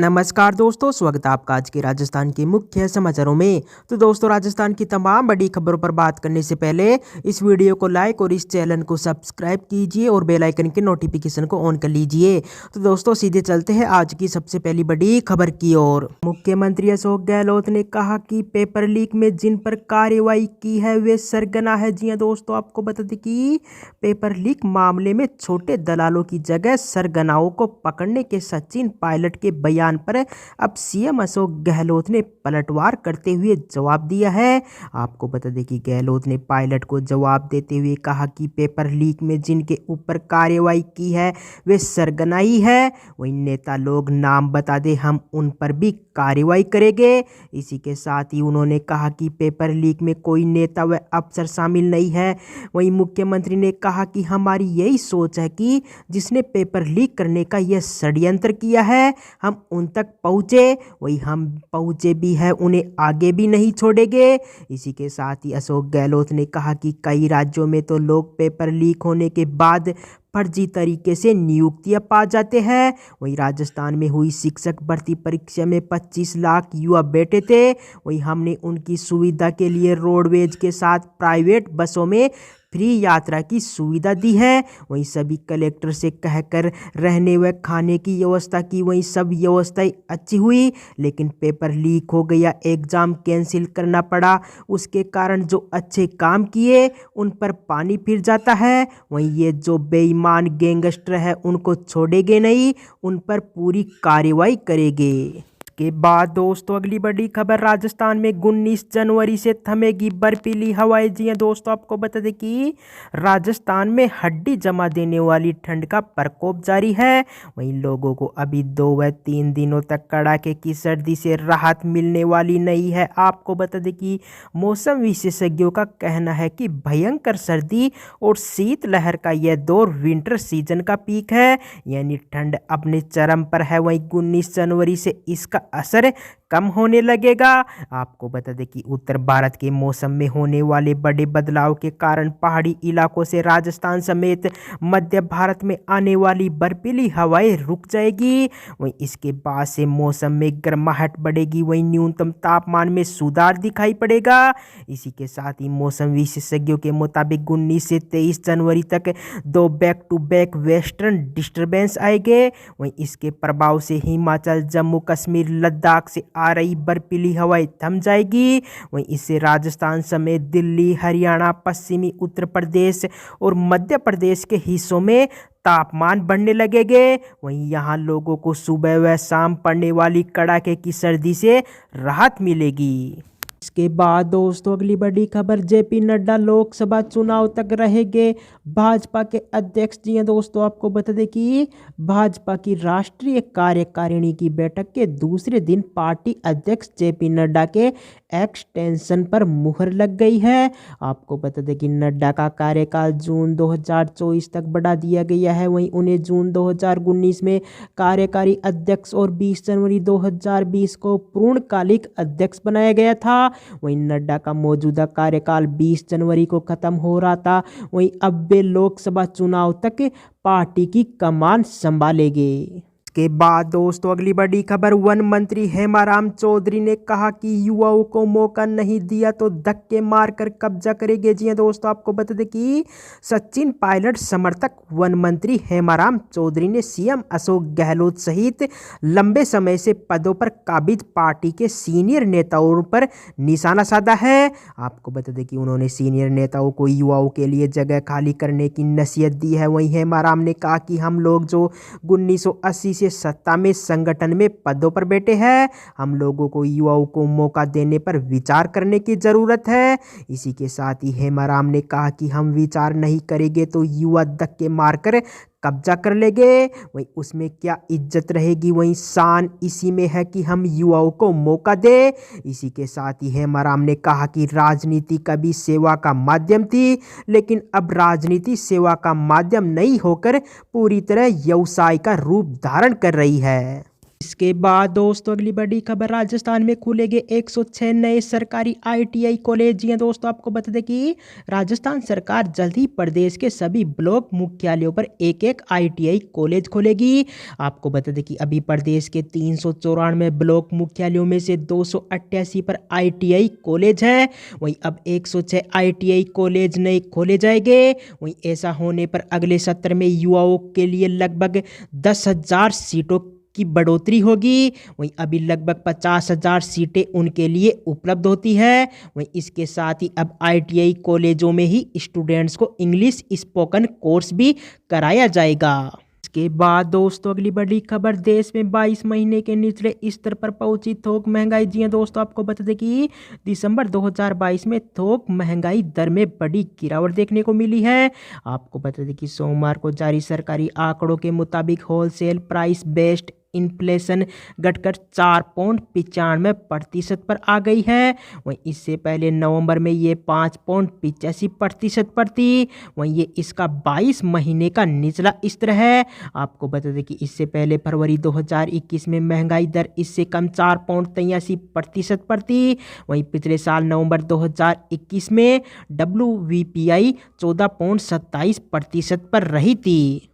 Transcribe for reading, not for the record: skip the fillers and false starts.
नमस्कार दोस्तों, स्वागत है आपका आज के राजस्थान के मुख्य समाचारों में। तो दोस्तों, राजस्थान की तमाम बड़ी खबरों पर बात करने से पहले इस वीडियो को लाइक और इस चैनल को सब्सक्राइब कीजिए और बेल आइकन के नोटिफिकेशन को ऑन कर लीजिए। तो दोस्तों, सीधे चलते हैं आज की सबसे पहली बड़ी खबर की ओर। मुख्यमंत्री अशोक गहलोत ने कहा कि पेपर लीक में जिन पर कार्रवाई की है वे सरगना है। जी हाँ दोस्तों, आपको बता दें कि पेपर लीक मामले में छोटे दलालों की जगह सरगनाओं को पकड़ने के सचिन पायलट के बयान पर अब सीएम अशोक गहलोत ने पलटवार करते हुए जवाब दिया है। आपको बता दें कि गहलोत ने पायलट को जवाब देते हुए कहा कि पेपर लीक में जिनके ऊपर कार्रवाई की है वे सरगना ही है। वही नेता लोग नाम बता दे, हम उन पर भी कार्रवाई करेंगे। इसी के साथ ही उन्होंने कहा कि पेपर लीक में कोई नेता व अफसर शामिल नहीं है। वहीं मुख्यमंत्री ने कहा कि हमारी यही सोच है कि जिसने पेपर लीक करने का यह षड्यंत्र किया है हम उन तक पहुँचे, वही हम पहुँचे भी है, उन्हें आगे भी नहीं छोड़ेंगे। इसी के साथ ही अशोक गहलोत ने कहा कि कई राज्यों में तो लोग पेपर लीक होने के बाद फर्जी तरीके से नियुक्तियां पा जाते हैं। वहीं राजस्थान में हुई शिक्षक भर्ती परीक्षा में 25 लाख युवा बैठे थे। वहीं हमने उनकी सुविधा के लिए रोडवेज के साथ प्राइवेट बसों में फ्री यात्रा की सुविधा दी है। वहीं सभी कलेक्टर से कहकर रहने व खाने की व्यवस्था की, वहीं सब व्यवस्थाएं अच्छी हुई, लेकिन पेपर लीक हो गया, एग्ज़ाम कैंसिल करना पड़ा। उसके कारण जो अच्छे काम किए उन पर पानी फिर जाता है। वहीं ये जो बेईमान गैंगस्टर है उनको छोड़ेंगे नहीं, उन पर पूरी कार्रवाई करेंगे। के बाद दोस्तों, अगली बड़ी खबर, राजस्थान में 19 जनवरी से थमेगी बर्फीली हवाएं। जी दोस्तों, आपको बता दें कि राजस्थान में हड्डी जमा देने वाली ठंड का प्रकोप जारी है। वहीं लोगों को अभी 2 व 3 दिनों तक कड़ाके की सर्दी से राहत मिलने वाली नहीं है। आपको बता दें कि मौसम विशेषज्ञों का कहना है कि भयंकर सर्दी और शीतलहर का यह दौर विंटर सीजन का पीक है, यानी ठंड अपने चरम पर है। वहीं 19 जनवरी से इसका असर कम होने लगेगा। आपको बता दें कि उत्तर भारत के मौसम में होने वाले बड़े बदलाव के कारण पहाड़ी इलाकों से राजस्थान समेत मध्य भारत में आने वाली बर्फीली हवाएं रुक जाएगी। वहीं इसके बाद से मौसम में गर्माहट बढ़ेगी, वहीं न्यूनतम तापमान में सुधार दिखाई पड़ेगा। इसी के साथ ही मौसम विशेषज्ञों के मुताबिक 19 से 23 जनवरी तक 2 back to back western disturbance आएंगे। वहीं इसके प्रभाव से हिमाचल, जम्मू कश्मीर, लद्दाख से आ रही बर्फीली हवाएं थम जाएगी। वहीं इससे राजस्थान समेत दिल्ली, हरियाणा, पश्चिमी उत्तर प्रदेश और मध्य प्रदेश के हिस्सों में तापमान बढ़ने लगेंगे। वहीं यहाँ लोगों को सुबह व शाम पड़ने वाली कड़ाके की सर्दी से राहत मिलेगी। इसके बाद दोस्तों, अगली बड़ी खबर, जेपी नड्डा लोकसभा चुनाव तक रहेंगे भाजपा के अध्यक्ष। जी हां दोस्तों, आपको बता दें कि भाजपा की राष्ट्रीय कार्यकारिणी की बैठक के दूसरे दिन पार्टी अध्यक्ष जेपी नड्डा के एक्सटेंशन पर मुहर लग गई है। आपको बता दें कि नड्डा का कार्यकाल जून 2024 तक बढ़ा दिया गया है। वहीं उन्हें जून 2019 में कार्यकारी अध्यक्ष और 20 जनवरी 2020 को पूर्णकालिक अध्यक्ष बनाया गया था। वहीं नड्डा का मौजूदा कार्यकाल 20 जनवरी को खत्म हो रहा था। वहीं अब वे लोकसभा चुनाव तक पार्टी की कमान संभालेंगे। के बाद दोस्तों, अगली बड़ी खबर, वन मंत्री हेमाराम चौधरी ने कहा कि युवाओं को मौका नहीं दिया तो धक्के मारकर कब्जा करेंगे। जी हां दोस्तों, आपको बता दें कि सचिन पायलट समर्थक वन मंत्री हेमाराम चौधरी ने सीएम अशोक गहलोत सहित लंबे समय से पदों पर काबिज पार्टी के सीनियर नेताओं पर निशाना साधा है। आपको बता दें कि उन्होंने सीनियर नेताओं को युवाओं के लिए जगह खाली करने की नसीहत दी है। वहीं हेमाराम ने कहा कि हम लोग जो 1980 से सत्ता में संगठन में पदों पर बैठे हैं, हम लोगों को युवाओं को मौका देने पर विचार करने की जरूरत है। इसी के साथ ही हेमाराम ने कहा कि हम विचार नहीं करेंगे तो युवा धक्के मारकर कब्जा कर लेंगे। वहीं उसमें क्या इज्जत रहेगी, वहीं शान इसी में है कि हम युवाओं को मौका दे। इसी के साथ ही हेमाराम ने कहा कि राजनीति कभी सेवा का माध्यम थी, लेकिन अब राजनीति सेवा का माध्यम नहीं होकर पूरी तरह व्यवसाय का रूप धारण कर रही है। इसके बाद दोस्तों अगली बड़ी खबर, राजस्थान में खुलेंगे 106 नए सरकारी आईटीआई कॉलेज। जी हाँ दोस्तों, आपको बता दें कि राजस्थान सरकार जल्द ही प्रदेश के सभी ब्लॉक मुख्यालयों पर एक एक आईटीआई कॉलेज खोलेगी। आपको बता दें कि अभी प्रदेश के 394 ब्लॉक मुख्यालयों में से 288 पर आईटीआई कॉलेज है। वहीं अब 106 आईटीआई कॉलेज नए खोले जाएंगे। वहीं ऐसा होने पर अगले सत्र में युवाओं के लिए लगभग 10,000 सीटों की बढ़ोतरी होगी। वहीं अभी लगभग 50,000 सीटें उनके लिए उपलब्ध होती है। वहीं इसके साथ ही अब आईटीआई कॉलेजों में ही स्टूडेंट्स को इंग्लिश स्पोकन कोर्स भी कराया जाएगा। इसके बाद दोस्तों अगली बड़ी खबर, देश में 22 महीने के निचले स्तर पर पहुंची थोक महंगाई। जी हाँ दोस्तों, आपको बता दें कि दिसंबर 2022 में थोक महंगाई दर में बड़ी गिरावट देखने को मिली है। आपको बता दें कि सोमवार को जारी सरकारी आंकड़ों के मुताबिक होलसेल प्राइस बेस्ड इन्फ्लेशन घटकर 4.95% पर आ गई है। वहीं इससे पहले नवंबर में ये 5.85% पर थी। वहीं ये इसका 22 महीने का निचला स्तर है। आपको बता दें कि इससे पहले फरवरी 2021 में महंगाई दर इससे कम 4.83% पर थी। वहीं पिछले साल नवंबर 2021 में WVPI 14.27% पर रही थी।